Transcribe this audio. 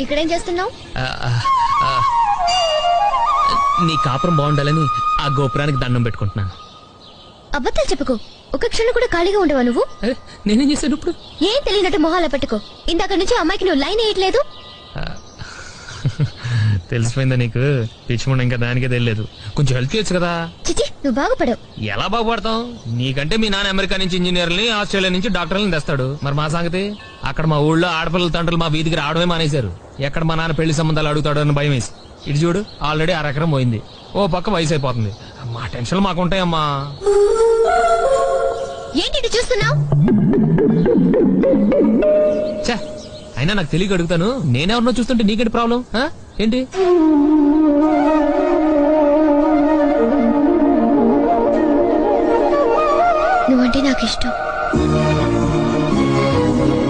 ఇక్కడేం చేస్తున్నావు? నీ కాపురం బాగుండాలని ఆ గోపురానికి దండం పెట్టుకుంటున్నాను. అబద్ధాలు చెప్పుకో. ఒక క్షణం కూడా ఖాళీగా ఉండవా నువ్వు? నేనేం చేశాను ఇప్పుడు? ఏం తెలియనట్టు మొహాల పెట్టుకో. ఇందాక నుంచి అమ్మాయికి నువ్వు లైన్ వేయట్లేదు. తెలిసిపోయిందా నీకు? పిచ్చిముండ ఇంకా దానికే తెలియదు. కొంచెం హెల్ప్ చేయొచ్చు కదా. చిచి, నువ్వు బాగుపడవు. ఎలా బాగుపడతాం? నీకంటే మీ నాన్న అమెరికా నుంచి ఇంజనీర్ని, ఆస్ట్రేలియా నుంచి డాక్టర్లని తెస్తాడు. మరి మా సంగతి? అక్కడ మా ఊళ్ళో ఆడపిల్లల తండ్రులు మా వీధికి రావడమే మానేశారు. ఎక్కడ మా నాన్న పెళ్లి సంబంధాలు అడుగుతాడు అని భయం వేసి. ఇటు చూడు, ఆల్రెడీ 1/2 ఎకరం పోయింది. ఓ పక్క వయసు అయిపోతుంది. మా టెన్షన్లు మాకుంటాయమ్మా. ఏంటి చూస్తున్నావు? అయినా నాకు తెలియక అడుగుతాను. నేనెవరినో చూస్తుంటే నీకేంటి ప్రాబ్లం? ఏంటి? నువ్వంటే నాకు ఇష్టం.